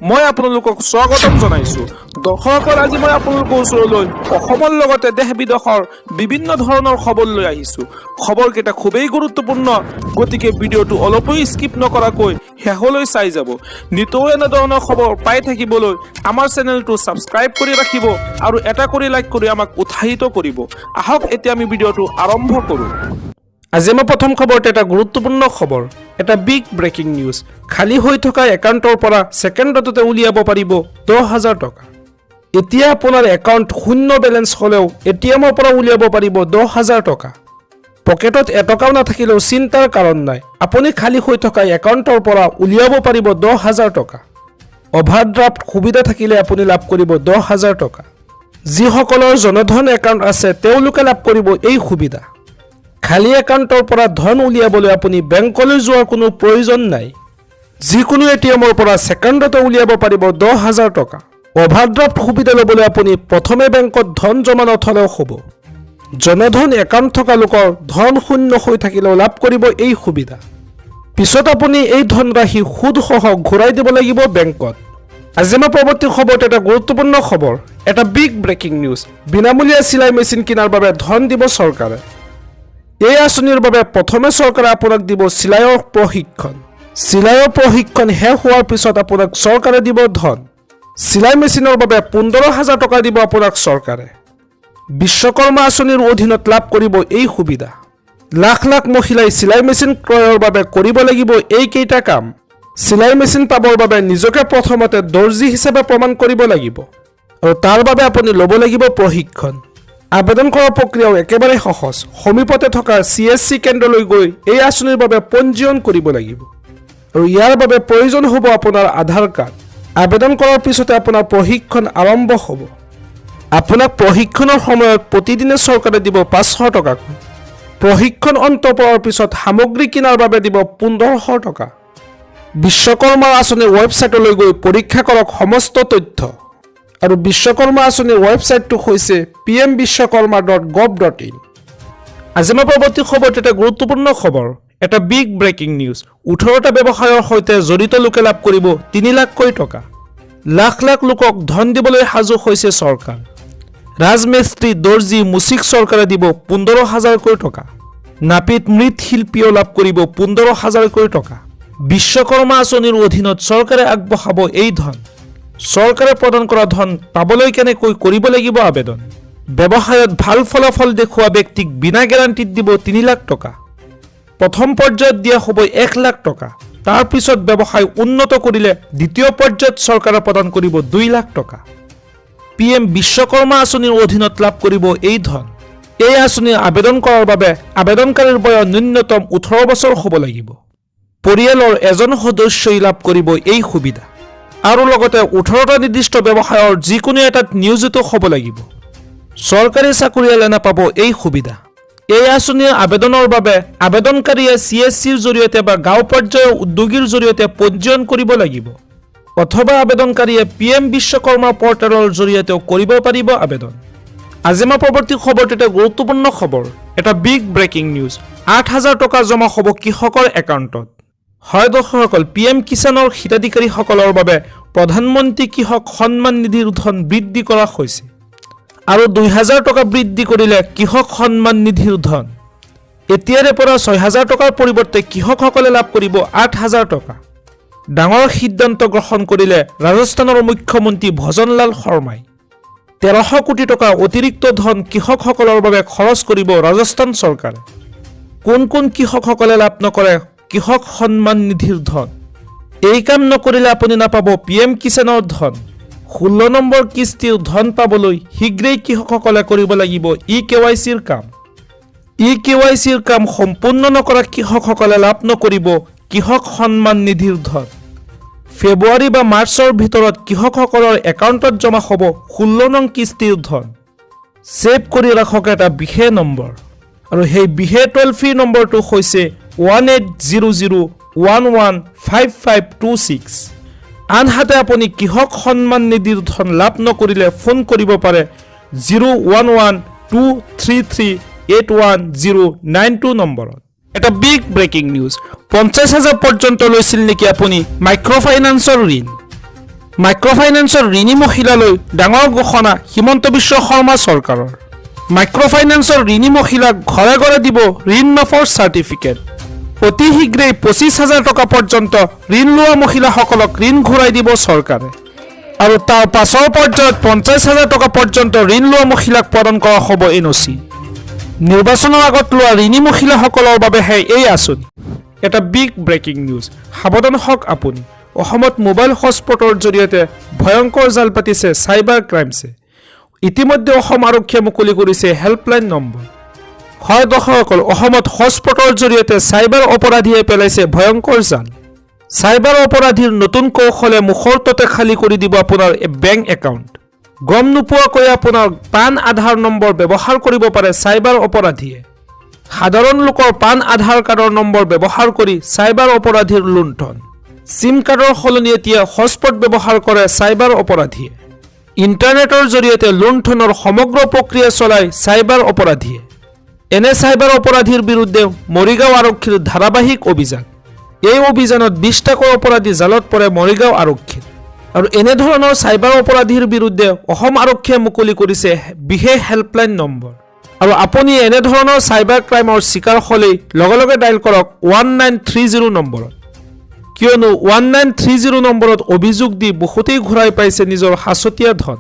মই আপোনালোকক স্বাগতম জনাইছো। দৰ্শকসকল, আজি মই আপোনালোকৰ ওচৰলৈ অসমৰ লগতে দেশ বিদেশৰ বিভিন্ন ধৰণৰ খবৰ লৈ আহিছো। খবৰকেইটা খুবেই গুৰুত্বপূৰ্ণ, গতিকে ভিডিঅ'টো অলপো স্কিপ নকৰাকৈ শেষলৈ চাই যাব। নিতৌ এনে ধৰণৰ খবৰ পাই থাকিবলৈ আমাৰ চেনেলটো ছাবস্ক্ৰাইব কৰি ৰাখিব আৰু এটা কৰি লাইক কৰি আমাক উৎসাহিত কৰিব। আহক এতিয়া আমি ভিডিঅ'টো আৰম্ভ কৰোঁ। আজি মই প্ৰথম খবৰটো এটা গুৰুত্বপূৰ্ণ খবৰ, এটা বিগ ব্ৰেকিং নিউজ। খালী হৈ থকা একাউণ্টৰ পৰা ছেকেণ্ডতে উলিয়াব পাৰিব 10,000 টকা। এতিয়া আপোনাৰ একাউণ্ট শূন্য বেলেঞ্চ হ'লেও এটিএমৰ পৰা উলিয়াব পাৰিব 10,000 টকা। পকেটত এটকাও নাথাকিলেও চিন্তাৰ কাৰণ নাই, আপুনি খালী হৈ থকা একাউণ্টৰ পৰা উলিয়াব পাৰিব 10,000 টকা। অভাৰড্ৰাফ্ট সুবিধা থাকিলে আপুনি লাভ কৰিব 10,000 টকা। যিসকলৰ জনধন একাউণ্ট আছে তেওঁলোকে লাভ কৰিব এই সুবিধা। খালী একাউণ্টৰ পৰা ধন উলিয়াবলৈ আপুনি বেংকলৈ যোৱাৰ কোনো প্ৰয়োজন নাই। যিকোনো এটিএমৰ পৰা ছেকেণ্ডতে উলিয়াব পাৰিব 10,000 টকা। অভাৰড্ৰাফ্ট সুবিধা ল'বলৈ আপুনি প্ৰথমে বেংকত ধন জমা নথলেও হ'ব। জনধন একাউণ্ট থকা লোকৰ ধন শূন্য হৈ থাকিলেও লাভ কৰিব এই সুবিধা। পিছত আপুনি এই ধনৰাশি সুদসহ ঘূৰাই দিব লাগিব বেংকত। আজি মই পৰৱৰ্তী খবৰটো এটা গুৰুত্বপূৰ্ণ খবৰ, এটা বিগ ব্ৰেকিং নিউজ। বিনামূলীয়া চিলাই মেচিন কিনাৰ বাবে ধন দিব চৰকাৰে। এই আঁচনিৰ বাবে প্ৰথমে চৰকাৰে আপোনাক দিব চিলাইৰ প্ৰশিক্ষণ। চিলাইৰ প্ৰশিক্ষণ শেষ হোৱাৰ পিছত আপোনাক চৰকাৰে দিব ধন। চিলাই মেচিনৰ বাবে 15,000 টকা দিব আপোনাক চৰকাৰে। বিশ্বকৰ্মা আঁচনিৰ অধীনত লাভ কৰিব এই সুবিধা। লাখ লাখ মহিলাই চিলাই মেচিন ক্ৰয়ৰ বাবে কৰিব লাগিব এইকেইটা কাম। চিলাই মেচিন পাবৰ বাবে নিজকে প্ৰথমতে দৰ্জী হিচাপে প্ৰমাণ কৰিব লাগিব আৰু তাৰ বাবে আপুনি ল'ব লাগিব প্ৰশিক্ষণ। আবেদন কৰাৰ প্ৰক্ৰিয়াও একেবাৰে সহজ। সমীপতে থকা CSC কেন্দ্ৰলৈ গৈ এই আঁচনিৰ বাবে পঞ্জীয়ন কৰিব লাগিব আৰু ইয়াৰ বাবে প্ৰয়োজন হ'ব আপোনাৰ আধাৰ কাৰ্ড। আবেদন কৰাৰ পিছতে আপোনাৰ প্ৰশিক্ষণ আৰম্ভ হ'ব। আপোনাক প্ৰশিক্ষণৰ সময়ত প্ৰতিদিনে চৰকাৰে দিব 500 টকাকৈ। প্ৰশিক্ষণ অন্ত পৰাৰ পিছত সামগ্ৰী কিনাৰ বাবে দিব 1500 টকা। বিশ্বকৰ্মা আঁচনিৰ ৱেবছাইটলৈ গৈ পৰীক্ষা কৰক সমস্ত তথ্য। আৰু বিশ্বকৰ্মা আঁচনিৰ ৱেবছাইটটো হৈছে pmvishwakarma.gov.in। আজি মই পৰৱৰ্তী খবৰটো এটা গুৰুত্বপূৰ্ণ খবৰ, এটা বিগ ব্ৰেকিং নিউজ। 18টা ব্যৱসায়ৰ সৈতে জড়িত লোকে লাভ কৰিব 3 লাখকৈ টকা। লাখ লাখ লোকক ধন দিবলৈ সাজু হৈছে চৰকাৰ। ৰাজমিস্ত্ৰী, দৰ্জী, মুচিক চৰকাৰে দিব 15,000কৈ টকা। নাপিত, মৃৎশিল্পীও লাভ কৰিব 15,000কৈ টকা। বিশ্বকৰ্মা আঁচনিৰ অধীনত চৰকাৰে আগবঢ়াব এই ধন। চৰকাৰে প্ৰদান কৰা ধন পাবলৈ কেনেকৈ কৰিব লাগিব আবেদন। ব্যৱসায়ত ভাল ফলাফল দেখুওৱা ব্যক্তিক বিনা গেৰাণ্টিত দিব 3 লাখ টকা। প্ৰথম পৰ্যায়ত দিয়া হ'ব 1 লাখ টকা। তাৰ পিছত ব্যৱসায় উন্নত কৰিলে দ্বিতীয় পৰ্যায়ত চৰকাৰে প্ৰদান কৰিব 2 লাখ টকা। PM বিশ্বকৰ্মা আঁচনিৰ অধীনত লাভ কৰিব এই ধন। এই আঁচনি আবেদন কৰাৰ বাবে আবেদনকাৰীৰ বয়স ন্যূনতম 18 বছৰ হ'ব লাগিব। পৰিয়ালৰ এজন সদস্যই লাভ কৰিব এই সুবিধা আৰু লগতে 18টা নিৰ্দিষ্ট ব্যৱসায়ৰ যিকোনো এটাত নিয়োজিত হ'ব লাগিব। চৰকাৰী চাকৰিয়ালে নাপাব এই সুবিধা। এই আঁচনিৰ আবেদনৰ বাবে আবেদনকাৰীয়ে CSCৰ জৰিয়তে বা গাঁও পৰ্যায়ৰ উদ্যোগীৰ জৰিয়তে পঞ্জীয়ন কৰিব লাগিব, অথবা আবেদনকাৰীয়ে PM বিশ্বকৰ্মা পৰ্টেলৰ জৰিয়তেও কৰিব পাৰিব আবেদন। আজি মই পৰৱৰ্তী খবৰটো এটা গুৰুত্বপূৰ্ণ খবৰ, এটা বিগ ব্ৰেকিং নিউজ। 8,000 টকা জমা হ'ব কৃষকৰ একাউণ্টত। হয় দৰ্শকসকল, PM কিষাণৰ হিতাধিকাৰীসকলৰ বাবে প্ৰধানমন্ত্ৰী কৃষক সন্মান নিধিৰ ধন বৃদ্ধি কৰা হৈছে আৰু 2,000 টকা বৃদ্ধি কৰিলে কৃষক সন্মান নিধিৰ ধন। এতিয়াৰে পৰা 6,000 টকাৰ পৰিৱৰ্তে কৃষকসকলে লাভ কৰিব 8,000 টকা। ডাঙৰ সিদ্ধান্ত গ্ৰহণ কৰিলে ৰাজস্থানৰ মুখ্যমন্ত্ৰী ভজনলাল শৰ্মাই। 1300 কোটি টকা অতিৰিক্ত ধন কৃষকসকলৰ বাবে খৰচ কৰিব ৰাজস্থান চৰকাৰে। কোন কোন কৃষকসকলে লাভ নকৰে কৃষক সন্মান নিধিৰ ধন? এই কাম নকৰিলে আপুনি নাপাব PM কিষাণৰ ধন। 16 নম্বৰ কিস্তিৰ ধন পাবলৈ শীঘ্ৰেই কৃষকসকলে কৰিব লাগিব eKYCৰ কাম। eKYCৰ কাম সম্পূৰ্ণ নকৰা কৃষকসকলে লাভ নকৰিব কৃষক সন্মান নিধিৰ ধন। ফেব্ৰুৱাৰী বা মাৰ্চৰ ভিতৰত কৃষকসকলৰ একাউণ্টত জমা হ'ব 16 নং কিস্তিৰ ধন। ছেভ কৰি ৰাখক এটা বিশেষ নম্বৰ আৰু সেই বিশেষ টোল ফ্ৰী নম্বৰটো হৈছে 1800115526। আনহাতে আপুনি কৃষক সন্মান নিধিৰ ধন লাভ নকৰিলে ফোন কৰিব পাৰে 01123381092 নম্বৰত। এটা বিগ ব্ৰেকিং নিউজ। 50,000 পৰ্যন্ত লৈছিল নেকি আপুনি মাইক্ৰ' ফাইনেন্সৰ ঋণ? মাইক্ৰ'ফাইনেন্সৰ ঋণী মহিলালৈ ডাঙৰ ঘোষণা হিমন্ত বিশ্ব শৰ্মা চৰকাৰৰ। মাইক্ৰ'ফাইনেন্সৰ ঋণী মহিলাক ঘৰে ঘৰে দিব ঋণ মাফৰ চাৰ্টিফিকেট। অতি শীঘ্ৰেই 25,000 টকা পৰ্যন্ত ঋণ লোৱা মহিলাসকলক ঋণ ঘূৰাই দিব চৰকাৰে। আৰু তাৰ পাছৰ পৰ্যায়ত 50,000 টকা পৰ্যন্ত ঋণ লোৱা মহিলাক প্ৰদান কৰা হ'ব এনঅ'চি। নিৰ্বাচনৰ আগত লোৱা ঋণী মহিলাসকলৰ বাবেহে এই আঁচনি। এটা বিগ ব্ৰেকিং নিউজ, সাৱধান হওক আপুনি। অসমত মোবাইল হটস্পটৰ জৰিয়তে ভয়ংকৰ জাল পাতিছে চাইবাৰ ক্ৰাইমছে। ইতিমধ্যে অসম আৰক্ষীয়ে মুকলি কৰিছে হেল্পলাইন নম্বৰ। হয় দৰ্শকসকল, অসমত হটস্পটৰ জৰিয়তে চাইবাৰ অপৰাধীয়ে পেলাইছে ভয়ংকৰ জাল। চাইবাৰ অপৰাধীৰ নতুন কৌশলে মুহূৰ্ততে খালী কৰি দিব আপোনাৰ বেংক একাউণ্ট। গম নোপোৱাকৈ আপোনাৰ পান আধাৰ নম্বৰ ব্যৱহাৰ কৰিব পাৰে চাইবাৰ অপৰাধীয়ে। সাধাৰণ লোকৰ পান আধাৰ কাৰ্ডৰ নম্বৰ ব্যৱহাৰ কৰি চাইবাৰ অপৰাধীৰ লুণ্ঠন। চিম কাৰ্ডৰ সলনি এতিয়া হটস্পট ব্যৱহাৰ কৰে চাইবাৰ অপৰাধীয়ে। ইণ্টাৰনেটৰ জৰিয়তে লুণ্ঠনৰ সমগ্ৰ প্ৰক্ৰিয়া চলায় চাইবাৰ অপৰাধীয়ে। এনে চাইবাৰ অপৰাধীৰ বিৰুদ্ধে মৰিগাঁও আৰক্ষীৰ ধাৰাবাহিক অভিযান। এই অভিযানত 20টাকৈ অপৰাধী জালত পৰে মৰিগাঁও আৰক্ষীৰ। আৰু এনেধৰণৰ চাইবাৰ অপৰাধীৰ বিৰুদ্ধে অসম আৰক্ষীয়ে মুকলি কৰিছে বিশেষ হেল্পলাইন নম্বৰ। আৰু আপুনি এনেধৰণৰ চাইবাৰ ক্ৰাইমৰ চিকাৰ হ'লেই লগে লগে ডাইল কৰক 1930 নম্বৰত। কিয়নো 1930 নম্বৰত অভিযোগ দি বহুতেই ঘূৰাই পাইছে নিজৰ সাঁচতীয়া ধন।